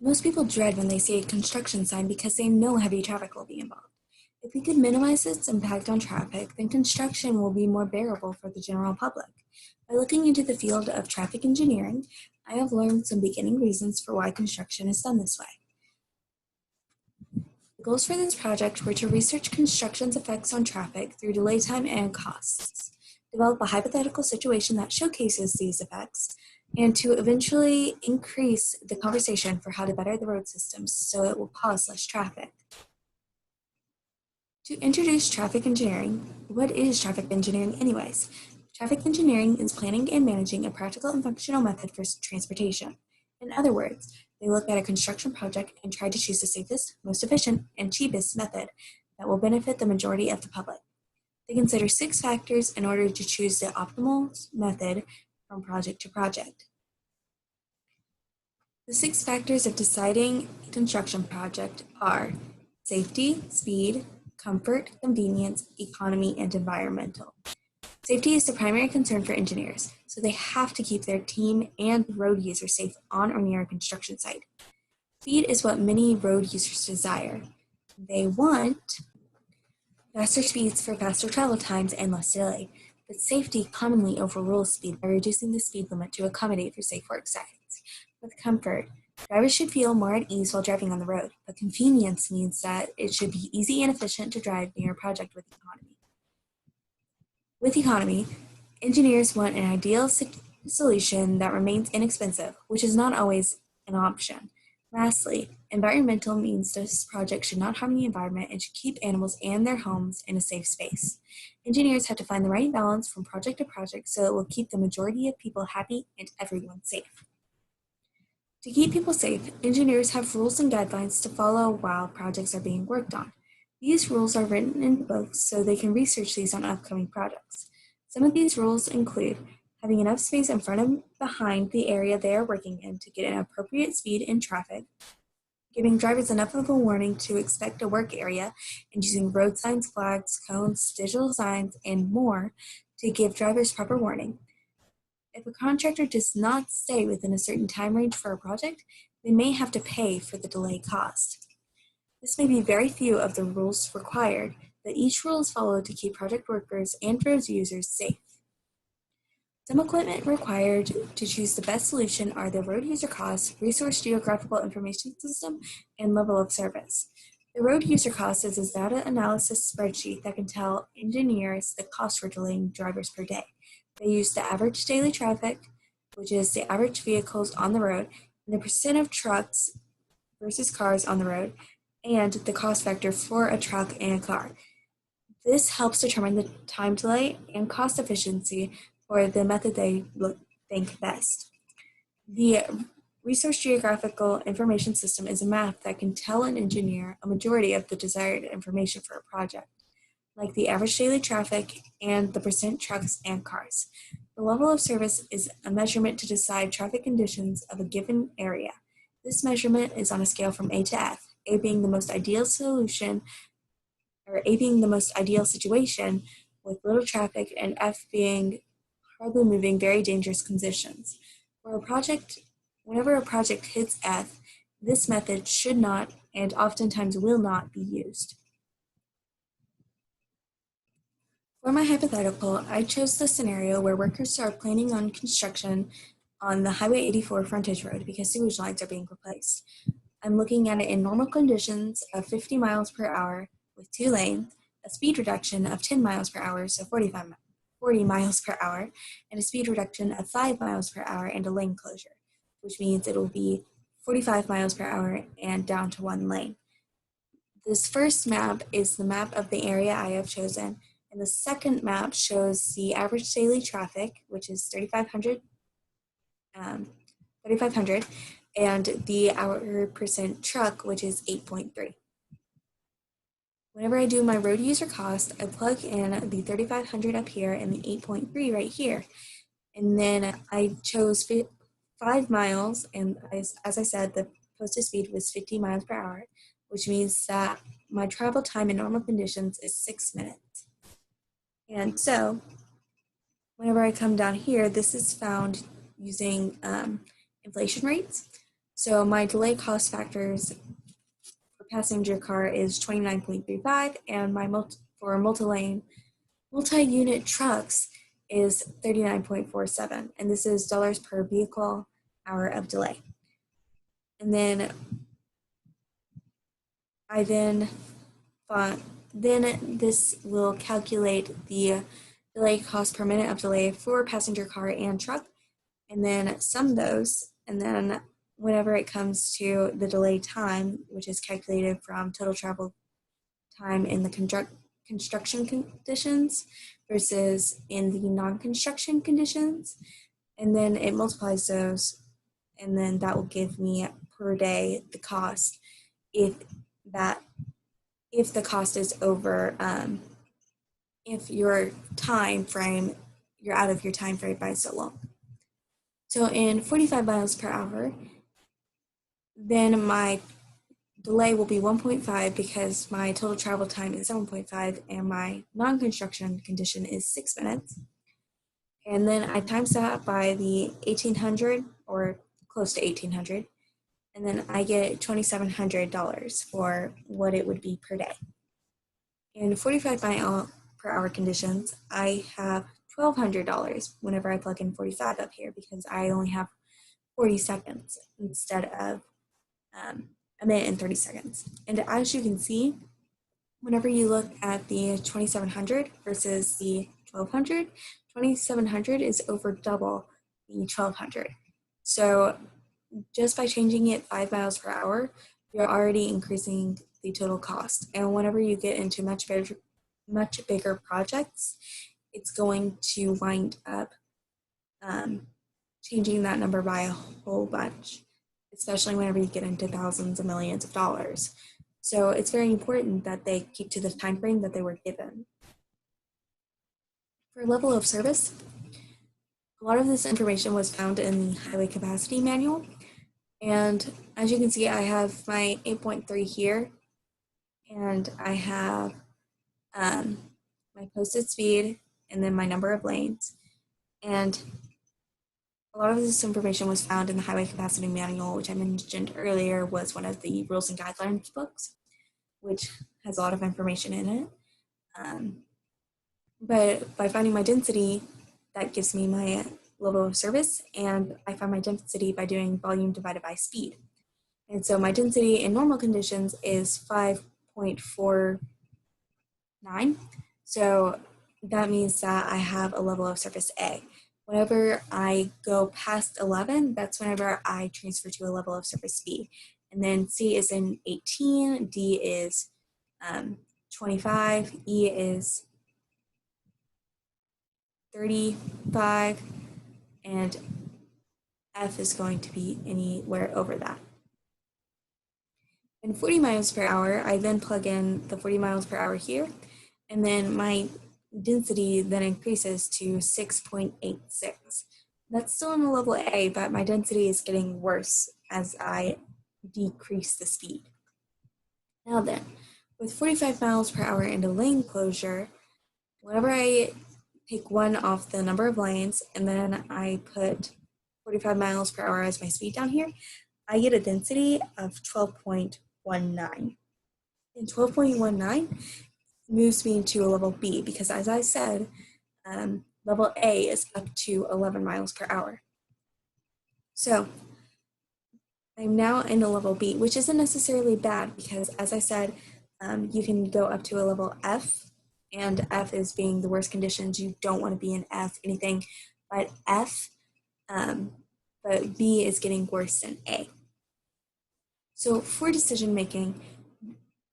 Most people dread when they see a construction sign because they know heavy traffic will be involved. If we could minimize its impact on traffic, then construction will be more bearable for the general public. By looking into the field of traffic engineering, I have learned some beginning reasons for why construction is done this way. The goals for this project were to research construction's effects on traffic through delay time and costs, develop a hypothetical situation that showcases these effects, and to eventually increase the conversation for how to better the road systems so it will cause less traffic. To introduce traffic engineering, what is traffic engineering anyways? Traffic engineering is planning and managing a practical and functional method for transportation. In other words, they look at a construction project and try to choose the safest, most efficient, and cheapest method that will benefit the majority of the public. They consider 6 factors in order to choose the optimal method from project to project. The 6 factors of deciding a construction project are safety, speed, comfort, convenience, economy, and environmental. Safety is the primary concern for engineers, so they have to keep their team and road users safe on or near a construction site. Speed is what many road users desire. They want faster speeds for faster travel times and less delay, but safety commonly overrules speed by reducing the speed limit to accommodate for safe work sites. With comfort, drivers should feel more at ease while driving on the road, but convenience means that it should be easy and efficient to drive near a project with economy. With economy, engineers want an ideal solution that remains inexpensive, which is not always an option. Lastly, environmental means this project should not harm the environment and should keep animals and their homes in a safe space. Engineers have to find the right balance from project to project so it will keep the majority of people happy and everyone safe. To keep people safe, engineers have rules and guidelines to follow while projects are being worked on. These rules are written in books so they can research these on upcoming projects. Some of these rules include having enough space in front and behind the area they are working in to get an appropriate speed in traffic, giving drivers enough of a warning to expect a work area, and using road signs, flags, cones, digital signs, and more to give drivers proper warning. If a contractor does not stay within a certain time range for a project, they may have to pay for the delay cost. This may be very few of the rules required, but each rule is followed to keep project workers and road users safe. Some equipment required to choose the best solution are the road user cost, resource geographical information system, and level of service. The road user cost is a data analysis spreadsheet that can tell engineers the cost for delaying drivers per day. They use the average daily traffic, which is the average vehicles on the road, and the percent of trucks versus cars on the road, and the cost factor for a truck and a car. This helps determine the time delay and cost efficiency for the method they think best. The Resource Geographical Information System is a map that can tell an engineer a majority of the desired information for a project, like the average daily traffic and the percent trucks and cars. The level of service is a measurement to decide traffic conditions of a given area. This measurement is on a scale from A to F, A being the most ideal solution, or A being the most ideal situation with little traffic, and F being hardly moving, very dangerous conditions. Whenever a project hits F, this method should not and oftentimes will not be used. For my hypothetical, I chose the scenario where workers are planning on construction on the Highway 84 frontage road because sewage lines are being replaced. I'm looking at it in normal conditions of 50 miles per hour with 2 lanes, a speed reduction of 10 miles per hour, so 40 miles per hour, and a speed reduction of 5 miles per hour and a lane closure, which means it will be 45 miles per hour and down to 1 lane. This first map is the map of the area I have chosen, and the second map shows the average daily traffic, which is 3,500, and the hour percent truck, which is 8.3. Whenever I do my road user cost, I plug in the 3,500 up here and the 8.3 right here. And then I chose 5 miles, and as I said, the posted speed was 50 miles per hour, which means that my travel time in normal conditions is 6 minutes. And so, whenever I come down here, this is found using inflation rates. So my delay cost factors for passenger car is 29.35, and my for multi-unit trucks is 39.47, and this is dollars per vehicle hour of delay. And then this will calculate the delay cost per minute of delay for passenger car and truck, and then sum those, and then whenever it comes to the delay time, which is calculated from total travel time in the construction conditions versus in the non-construction conditions, and then it multiplies those, and then that will give me per day the cost if the cost is over, if your time frame, you're out of your time frame by so long. So in 45 miles per hour, then my delay will be 1.5 because my total travel time is 7.5 and my non-construction condition is 6 minutes. And then I times that by the 1800 or close to 1800, and then I get $2,700 for what it would be per day. In 45 mile per hour conditions, I have $1,200 whenever I plug in 45 up here because I only have 40 seconds instead of a minute and 30 seconds. And as you can see, whenever you look at the 2,700 versus the 1,200, 2,700 is over double the 1,200. So just by changing it 5 miles per hour, you're already increasing the total cost. And whenever you get into much bigger projects, it's going to wind up changing that number by a whole bunch, especially whenever you get into thousands of millions of dollars. So it's very important that they keep to the time frame that they were given. For level of service, a lot of this information was found in the Highway Capacity Manual. And as you can see, I have my 8.3 here, and I have my posted speed, and then my number of lanes. And a lot of this information was found in the Highway Capacity Manual, which I mentioned earlier was one of the rules and guidelines books, which has a lot of information in it. But by finding my density, that gives me my level of service, and I find my density by doing volume divided by speed. And so my density in normal conditions is 5.49. So that means that I have a level of service A. Whenever I go past 11, that's whenever I transfer to a level of service B. And then C is in 18, D is 25, E is 35, and F is going to be anywhere over that. In 40 miles per hour, I then plug in the 40 miles per hour here, and then my density then increases to 6.86. That's still in the level A, but my density is getting worse as I decrease the speed. Now then, with 45 miles per hour into lane closure, whenever I take one off the number of lanes and then I put 45 miles per hour as my speed down here, I get a density of 12.19. And 12.19 moves me to a level B because, as I said, level A is up to 11 miles per hour. So I'm now in a level B, which isn't necessarily bad because, as I said, you can go up to a level F, and F is being the worst conditions. You don't want to be in F, anything but F, but B is getting worse than A. So for decision making,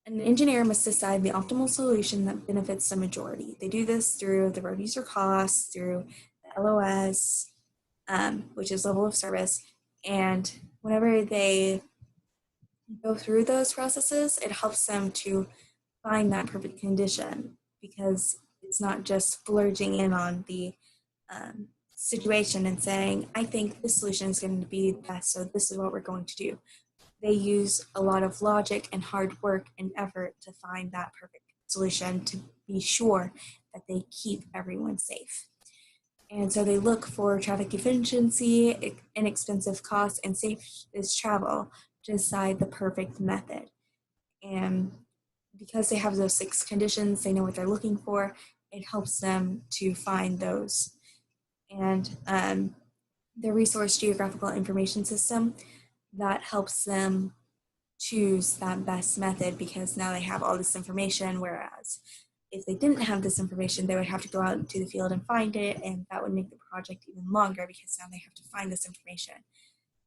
an engineer must decide the optimal solution that benefits the majority. They do this through the road user costs, through the LOS, which is level of service, and whenever they go through those processes, it helps them to find that perfect condition because it's not just splurging in on the situation and saying, I think this solution is going to be best, so this is what we're going to do. They use a lot of logic and hard work and effort to find that perfect solution to be sure that they keep everyone safe. And so they look for traffic efficiency, inexpensive costs, and safest travel to decide the perfect method. And because they have those 6 conditions, they know what they're looking for. It helps them to find those. And the resource geographical information system, that helps them choose that best method because now they have all this information, whereas if they didn't have this information, they would have to go out into the field and find it, and that would make the project even longer because now they have to find this information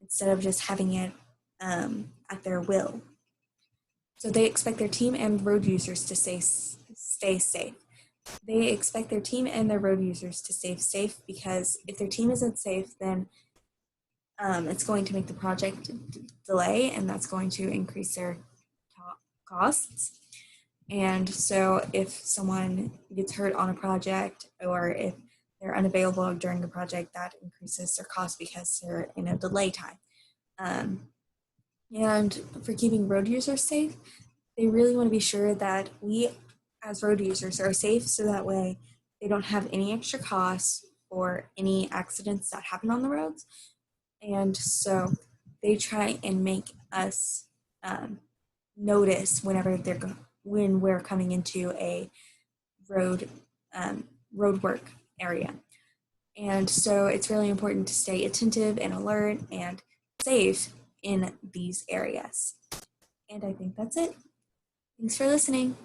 instead of just having it at their will. So they expect their team and road users to stay safe. They expect their team and their road users to stay safe because if their team isn't safe, then it's going to make the project delay, and that's going to increase their costs. And so if someone gets hurt on a project or if they're unavailable during the project, that increases their cost because they're in a delay time. And for keeping road users safe, they really want to be sure that we as road users are safe so that way they don't have any extra costs or any accidents that happen on the roads. And so they try and make us notice when we're coming into a road work area. And so it's really important to stay attentive and alert and safe in these areas. And I think that's it. Thanks for listening.